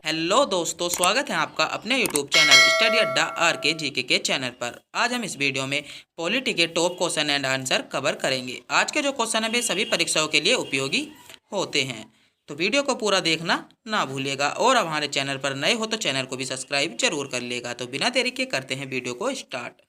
Hello दोस्तों, स्वागत है आपका अपने यूट्यूब चैनल स्टडी अड्डा आर के जी के चैनल पर। आज हम इस वीडियो में पॉलिटी के top question and answer cover करेंगे। आज के जो क्वेश्चन है वे सभी परीक्षाओं के लिए उपयोगी होते हैं, तो वीडियो को पूरा देखना ना भूलिएगा। और हमारे चैनल पर नए हो तो चैनल को भी सब्सक्राइब जरूर कर लेगा। तो बिना देरी के करते हैं वीडियो को स्टार्ट।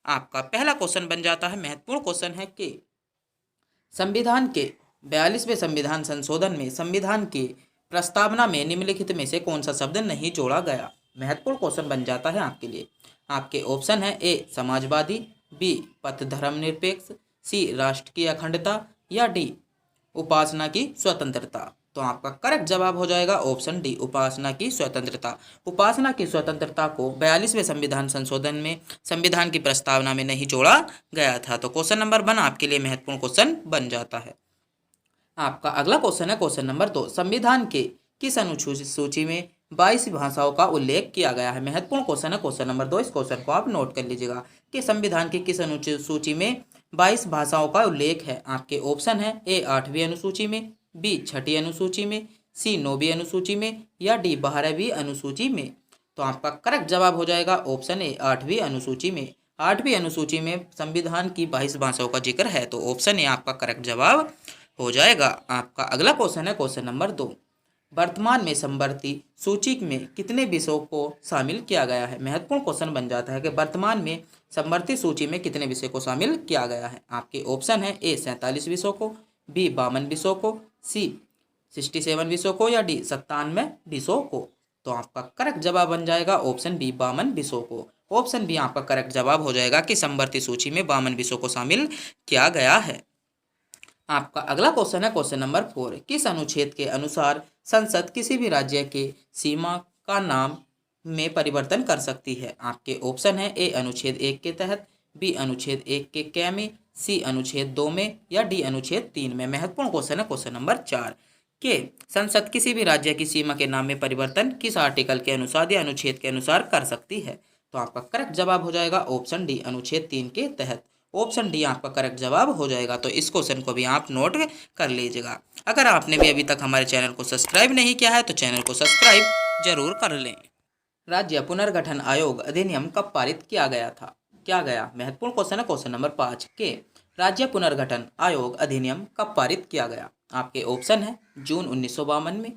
आपका पहला क्वेश्चन बन जाता है, महत्वपूर्ण क्वेश्चन है कि संविधान के 42वें संविधान संशोधन में संविधान की प्रस्तावना में निम्नलिखित में से कौन सा शब्द नहीं जोड़ा गया। महत्वपूर्ण क्वेश्चन बन जाता है आपके लिए। आपके ऑप्शन है ए समाजवादी, बी पथ धर्मनिरपेक्ष, सी राष्ट्र की अखंडता या डी उपासना की स्वतंत्रता। तो आपका करेक्ट जवाब हो जाएगा ऑप्शन डी उपासना की स्वतंत्रता। उपासना की स्वतंत्रता को 42वें संविधान संशोधन में संविधान की प्रस्तावना में नहीं जोड़ा गया था। तो क्वेश्चन नंबर 1 आपके लिए महत्वपूर्ण क्वेश्चन बन जाता है। आपका अगला क्वेश्चन है क्वेश्चन नंबर 2, संविधान के किस अनुसूचित सूची में 22 भाषाओं का उल्लेख किया गया है। महत्वपूर्ण क्वेश्चन है क्वेश्चन नंबर 2। इस क्वेश्चन को आप नोट कर लीजिएगा कि संविधान की किस अनुसूचित सूची में 22 भाषाओं का उल्लेख है। आपके ऑप्शन है ए 8वीं अनुसूची में, बी 6ठी अनुसूची में, सी 9वीं अनुसूची में या डी 12वीं अनुसूची में। तो आपका करेक्ट जवाब हो जाएगा ऑप्शन ए 8वीं अनुसूची में। 8वीं अनुसूची में संविधान की 22 भाषाओं का जिक्र है, तो ऑप्शन ए आपका करेक्ट जवाब हो जाएगा। आपका अगला क्वेश्चन है क्वेश्चन नंबर 2, वर्तमान में समवर्ती सूची में कितने विषयों को शामिल किया गया है। महत्वपूर्ण क्वेश्चन बन जाता है कि वर्तमान में समवर्ती सूची में कितने विषय को शामिल किया गया है। आपके ऑप्शन है ए 47 विषयों को, बी 52 विषयों को, सी 67 विषयों को या डी 97 विषयों को। तो आपका करेक्ट जवाब बन जाएगा ऑप्शन बी 52 विषयों को। ऑप्शन बी आपका करेक्ट जवाब हो जाएगा कि समवर्ती सूची में 52 विषयों को शामिल किया गया है। आपका अगला क्वेश्चन है क्वेश्चन नंबर 4, किस अनुच्छेद के अनुसार संसद किसी भी राज्य के सीमा का नाम में परिवर्तन कर सकती है। आपके ऑप्शन है ए अनुच्छेद 1 के तहत, बी अनुच्छेद 1 के क में, सी अनुच्छेद 2 में या डी अनुच्छेद 3 में। महत्वपूर्ण क्वेश्चन है क्वेश्चन नंबर 4 के संसद किसी भी राज्य की सीमा के नाम में परिवर्तन किस आर्टिकल के अनुसार या अनुच्छेद के अनुसार कर सकती है। तो आपका करेक्ट जवाब हो जाएगा ऑप्शन डी अनुच्छेद 3 के तहत। ऑप्शन डी आपका करेक्ट जवाब हो जाएगा। तो इस क्वेश्चन को भी आप नोट कर लीजिएगा। अगर आपने भी अभी तक हमारे चैनल को सब्सक्राइब नहीं किया है तो चैनल को सब्सक्राइब जरूर कर लें। राज्य पुनर्गठन आयोग अधिनियम कब पारित किया गया था। महत्वपूर्ण क्वेश्चन है क्वेश्चन नंबर 5 के राज्य पुनर्गठन आयोग अधिनियम कब पारित किया गया। आपके ऑप्शन है जून 1952 में,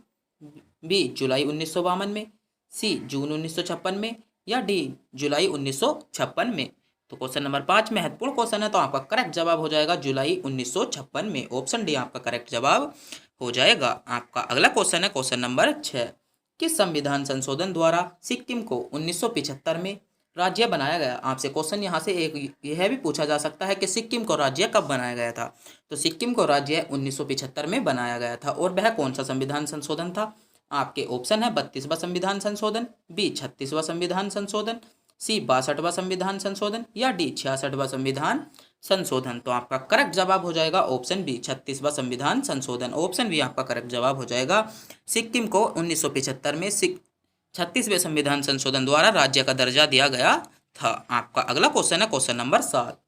बी जुलाई 1952 में, सी जून 1956 में या डी जुलाई 1956 में। तो क्वेश्चन नंबर 5 महत्वपूर्ण क्वेश्चन है, तो आपका करेक्ट जवाब हो जाएगा जुलाई 1956 में। ऑप्शन डी आपका करेक्ट जवाब हो जाएगा। आपका अगला क्वेश्चन है क्वेश्चन नंबर 6, किस संविधान संशोधन द्वारा सिक्किम को 1975 में राज्य बनाया गया। आपसे क्वेश्चन यहाँ से एक यह भी पूछा जा सकता है कि सिक्किम को राज्य कब बनाया गया था। तो सिक्किम को राज्य 1975 में बनाया गया था और वह कौन सा संविधान संशोधन था। आपके ऑप्शन है 32वां संविधान संशोधन, बी 36वां संविधान संशोधन, सी 62वां संविधान संशोधन या डी 66वां संविधान संशोधन। तो आपका करेक्ट जवाब हो जाएगा ऑप्शन बी 36वां संविधान संशोधन। ऑप्शन बी आपका करेक्ट जवाब हो जाएगा। सिक्किम को 1975 में 36वें संविधान संशोधन द्वारा राज्य का दर्जा दिया गया था। आपका अगला क्वेश्चन है क्वेश्चन नंबर 7,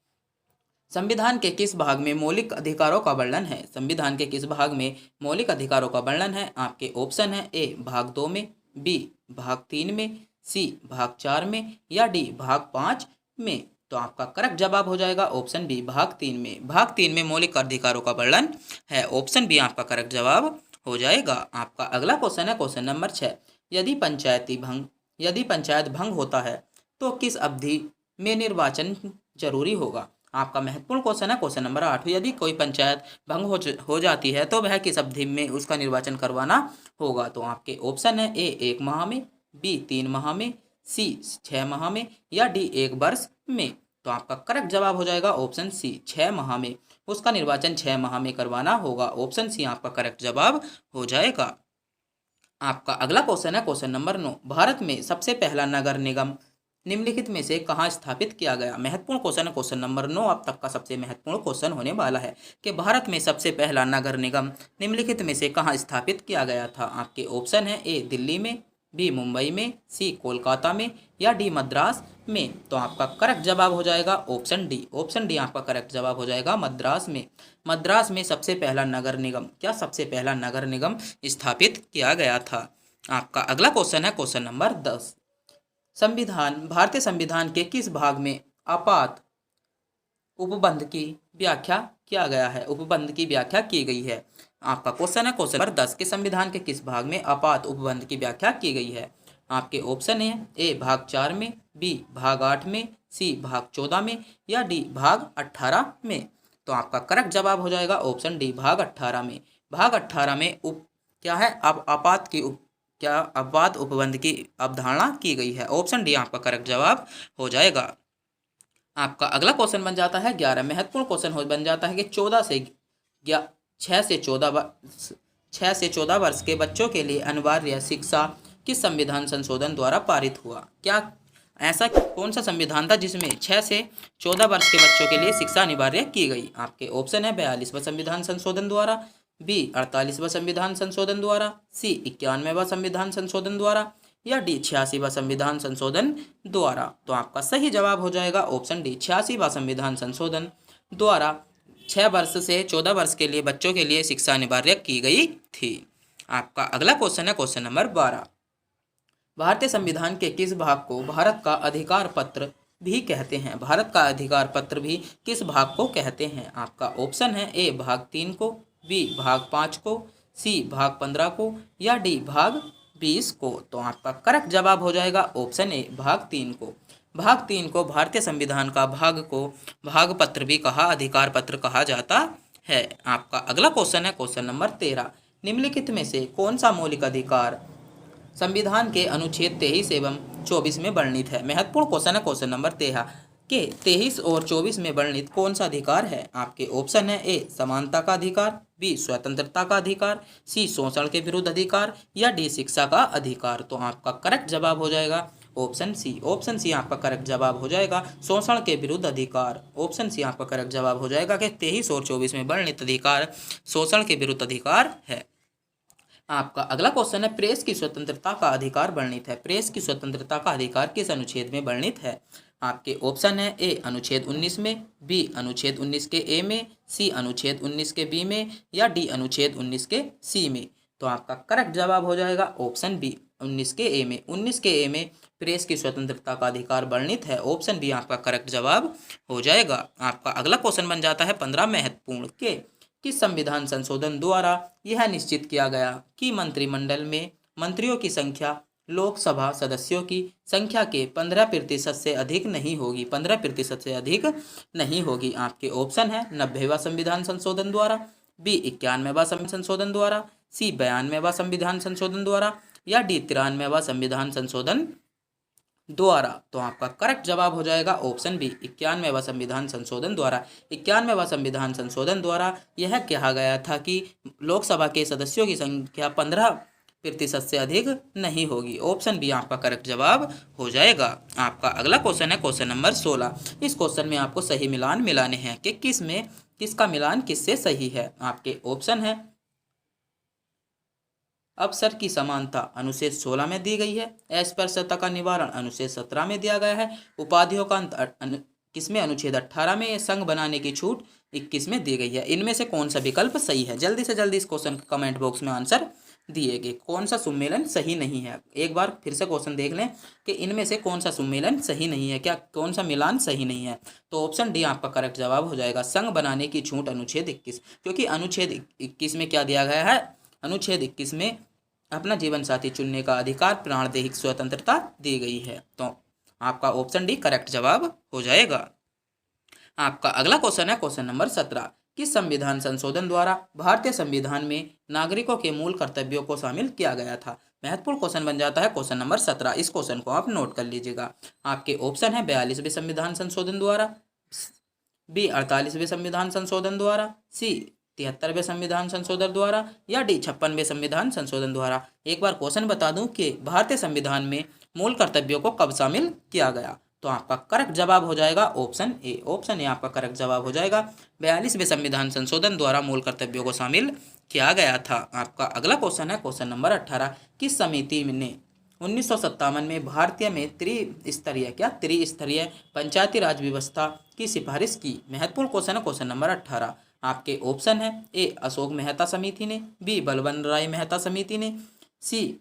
संविधान के किस भाग में मौलिक अधिकारों का वर्णन है। संविधान के किस भाग में मौलिक अधिकारों का वर्णन है। आपके ऑप्शन है ए भाग 2 में, बी भाग 3 में, सी भाग 4 में या डी भाग 5 में। तो आपका करेक्ट जवाब हो जाएगा ऑप्शन बी भाग 3 में। भाग 3 में मौलिक अधिकारों का वर्णन है। ऑप्शन बी आपका करेक्ट जवाब हो जाएगा। आपका अगला क्वेश्चन है क्वेश्चन नंबर 6, यदि पंचायत भंग होता है तो किस अवधि में निर्वाचन जरूरी होगा। आपका महत्वपूर्ण क्वेश्चन है क्वेश्चन नंबर 8, यदि कोई पंचायत भंग हो जाती है तो वह किस अवधि में उसका निर्वाचन करवाना होगा। तो आपके ऑप्शन है ए 1 माह में, बी 3 माह में, सी 6 माह में या डी 1 वर्ष में। तो आपका करेक्ट जवाब हो जाएगा ऑप्शन सी 6 माह में। उसका निर्वाचन 6 माह में करवाना होगा। ऑप्शन सी आपका करेक्ट जवाब हो जाएगा। आपका अगला क्वेश्चन है क्वेश्चन नंबर 9, भारत में सबसे पहला नगर निगम निम्नलिखित में से कहाँ स्थापित किया गया। महत्वपूर्ण क्वेश्चन है क्वेश्चन नंबर 9 अब तक का सबसे महत्वपूर्ण क्वेश्चन होने वाला है कि भारत में सबसे पहला नगर निगम निम्नलिखित में से कहाँ स्थापित किया गया था। आपके ऑप्शन है ए दिल्ली में, बी मुंबई में, सी कोलकाता में या डी मद्रास में। तो आपका करेक्ट जवाब हो जाएगा ऑप्शन डी। ऑप्शन डी आपका करेक्ट जवाब हो जाएगा मद्रास में। मद्रास में सबसे पहला नगर निगम स्थापित किया गया था। आपका अगला क्वेश्चन है क्वेश्चन नंबर 10। भारतीय संविधान के किस भाग में आपात उपबंध की व्याख्या किया गया है? उपबंध की व्याख्या की गई है। आपका क्वेश्चन है क्वेश्चन नंबर 10 के संविधान के किस भाग में आपात उपबंध की व्याख्या की गई है? आपके ऑप्शन है ए भाग 4 में, बी भाग 8 में, सी भाग 14 में या डी भाग 18 में। तो आपका करेक्ट जवाब हो जाएगा ऑप्शन डी भाग 18 में। भाग 18 में क्या है, अब आपात की क्या आपात उपबंध की अवधारणा की गई है। ऑप्शन डी आपका करेक्ट जवाब हो जाएगा। आपका अगला क्वेश्चन बन जाता है 11। महत्वपूर्ण क्वेश्चन बन जाता है कि 6 से 14 वर्ष के बच्चों के लिए अनिवार्य शिक्षा किस संविधान संशोधन द्वारा पारित हुआ? क्या ऐसा कौन सा संविधान था जिसमें 6 से 14 वर्ष के बच्चों के लिए शिक्षा अनिवार्य की गई? आपके ऑप्शन है 42वां संविधान संशोधन द्वारा, बी 48वां संविधान संशोधन द्वारा, सी 91वां संविधान संशोधन द्वारा या डी 86वां संविधान संशोधन द्वारा। तो आपका सही जवाब हो जाएगा ऑप्शन डी 86वां संविधान संशोधन द्वारा 6 वर्ष से 14 वर्ष के लिए बच्चों के लिए शिक्षा अनिवार्य की गई थी। आपका अगला क्वेश्चन है क्वेश्चन नंबर 12। भारतीय संविधान के किस भाग को भारत का अधिकार पत्र भी कहते हैं? भारत का अधिकार पत्र भी किस भाग को कहते हैं? आपका ऑप्शन है ए भाग 3 को, बी भाग 5 को, सी भाग 15 को या डी भाग 20 को। तो आपका करेक्ट जवाब हो जाएगा ऑप्शन ए भाग 3 को। भाग 3 को भारतीय संविधान का भाग को भाग पत्र भी कहा, अधिकार पत्र कहा जाता है। आपका अगला क्वेश्चन है क्वेश्चन नंबर 13। निम्नलिखित में से कौन सा मौलिक अधिकार संविधान के अनुच्छेद 23 एवं 24 में वर्णित है? महत्वपूर्ण क्वेश्चन है क्वेश्चन नंबर 13 के 23 और 24 में वर्णित कौन सा अधिकार है? आपके ऑप्शन है ए समानता का अधिकार, बी स्वतंत्रता का अधिकार, सी शोषण के विरुद्ध अधिकार या डी शिक्षा का अधिकार। तो आपका करेक्ट जवाब हो जाएगा ऑप्शन सी। ऑप्शन सी आपका करेक्ट जवाब हो जाएगा शोषण के विरुद्ध अधिकार। ऑप्शन सी आपका करेक्ट जवाब हो जाएगा कि 23 और 24 में वर्णित अधिकार शोषण के विरुद्ध अधिकार है। आपका अगला क्वेश्चन है प्रेस की स्वतंत्रता का अधिकार वर्णित है। प्रेस की स्वतंत्रता का अधिकार किस अनुच्छेद में वर्णित है? आपके ऑप्शन है ए अनुच्छेद 19 में, बी अनुच्छेद 19 के ए में, सी अनुच्छेद 19 के बी में या डी अनुच्छेद 19 के सी में। तो आपका करेक्ट जवाब हो जाएगा ऑप्शन बी 19 के ए में। 19 के ए में प्रेस की स्वतंत्रता का अधिकार वर्णित है। ऑप्शन बी आपका करेक्ट जवाब हो जाएगा। आपका अगला क्वेश्चन बन जाता है 15। महत्वपूर्ण के किस संविधान संशोधन द्वारा यह निश्चित किया गया कि मंत्रिमंडल में मंत्रियों की संख्या लोकसभा सदस्यों की संख्या के 15% से अधिक नहीं होगी? 15% से अधिक नहीं होगी। आपके ऑप्शन है 90वां संविधान संशोधन द्वारा, बी 91वां संशोधन द्वारा, सी 92वां संविधान संशोधन द्वारा या डी 93वां संविधान संशोधन द्वारा। तो आपका करेक्ट जवाब हो जाएगा ऑप्शन बी 91वां संविधान संशोधन द्वारा। 91वां संविधान संशोधन द्वारा यह कहा गया था कि लोकसभा के सदस्यों की संख्या 15% से अधिक नहीं होगी। ऑप्शन बी आपका करेक्ट जवाब हो जाएगा। आपका अगला क्वेश्चन है क्वेश्चन नंबर 16। इस क्वेश्चन में आपको सही मिलान मिलाने हैं कि किसका मिलान किससे सही है। आपके ऑप्शन है अवसर की समानता अनुच्छेद 16 में दी गई है, अस्पृश्यता का निवारण अनुच्छेद 17 में दिया गया है, उपाधियों का अंत किसमें अनुच्छेद 18 में, संघ बनाने की छूट 21 में दी गई है। इनमें से कौन सा विकल्प सही है? जल्दी से जल्दी इस क्वेश्चन के कमेंट बॉक्स में आंसर दिएगे। कौन सा सम्मेलन सही नहीं है? एक बार फिर से क्वेश्चन देख लें कि इनमें से कौन सा सम्मेलन सही नहीं है, क्या कौन सा मिलान सही नहीं है। तो ऑप्शन डी आपका करेक्ट जवाब हो जाएगा संघ बनाने की छूट अनुच्छेद 21, क्योंकि अनुच्छेद 21 में क्या दिया गया है? अनुच्छेद 21 में अपना जीवन साथी चुनने का अधिकार, प्राणदैहिक स्वतंत्रता दी गई है। तो आपका ऑप्शन डी करेक्ट जवाब हो जाएगा। आपका अगला क्वेश्चन है क्वेश्चन नंबर 17। किस संविधान संशोधन द्वारा भारतीय संविधान में नागरिकों के मूल कर्तव्यों को शामिल किया गया था? महत्वपूर्ण क्वेश्चन बन जाता है क्वेश्चन नंबर 17। इस क्वेश्चन को आप नोट कर लीजिएगा। आपके ऑप्शन है 42वें संविधान संशोधन द्वारा, बी 48वें संविधान संशोधन द्वारा, सी 73वें संविधान संशोधन द्वारा या डी 56वें संविधान संशोधन द्वारा। एक बार क्वेश्चन बता दूं कि भारतीय संविधान में मूल कर्तव्यों को कब शामिल किया गया? तो आपका करेक्ट जवाब हो जाएगा ऑप्शन ए। ऑप्शन ए आपका करेक्ट जवाब हो जाएगा 42वें संविधान संशोधन द्वारा मूल कर्तव्यों को शामिल किया गया था। आपका अगला क्वेश्चन है क्वेश्चन नंबर 18। किस समिति ने 1957 में भारतीय में त्रिस्तरीय पंचायती राज व्यवस्था की सिफारिश की? महत्वपूर्ण क्वेश्चन है क्वेश्चन नंबर 18। आपके ऑप्शन है ए अशोक मेहता समिति ने, बी बलवंत राय मेहता समिति ने, सी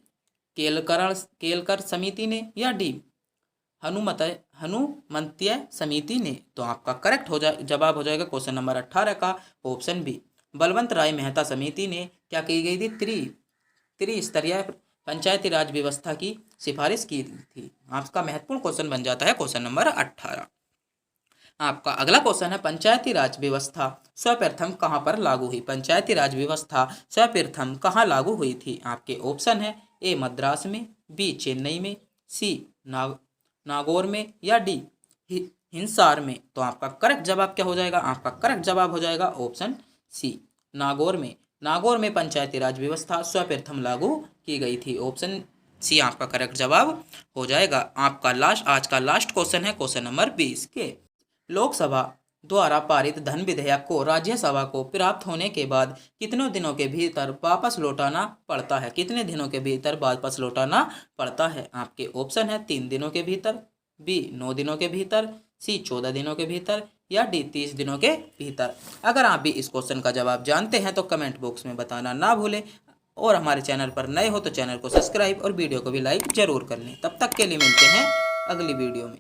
केलकर समिति ने, या डी हनुमंतीय समिति ने। तो आपका करेक्ट जवाब हो जाएगा क्वेश्चन नंबर 18 का ऑप्शन बी। बलवंत राय मेहता समिति ने क्या की गई थी? त्रिस्तरीय पंचायती राज व्यवस्था की सिफारिश की थी। आपका महत्वपूर्ण क्वेश्चन बन जाता है क्वेश्चन नंबर 18। आपका अगला क्वेश्चन है, पंचायती राज व्यवस्था सर्वप्रथम कहाँ पर लागू हुई? पंचायती राज व्यवस्था सर्वप्रथम कहाँ लागू हुई थी? आपके ऑप्शन है, ए मद्रास में, बी चेन्नई में, सी नागौर में, या डी हिसार में। तो आपका करेक्ट जवाब क्या हो जाएगा? आपका करेक्ट जवाब हो जाएगा ऑप्शन सी, नागौर में। नागौर में पंचायती राज व्यवस्था सर्वप्रथम लागू की गई थी। ऑप्शन सी आपका करेक्ट जवाब हो जाएगा। आपका आज का लास्ट क्वेश्चन है क्वेश्चन नंबर 20 के। लोकसभा द्वारा पारित धन विधेयक को राज्यसभा को प्राप्त होने के बाद कितने दिनों के भीतर वापस लौटाना पड़ता है? कितने दिनों के भीतर वापस लौटाना पड़ता है? आपके ऑप्शन है, 3 दिनों के भीतर, बी 9 दिनों के भीतर, सी 14 दिनों के भीतर, या डी 30 दिनों के भीतर। अगर आप भी इस क्वेश्चन का जवाब जानते हैं तो कमेंट बॉक्स में बताना ना भूलें, और हमारे चैनल पर नए हो तो चैनल को सब्सक्राइब और वीडियो को भी लाइक जरूर कर लें। तब तक के लिए मिलते हैं अगली वीडियो में।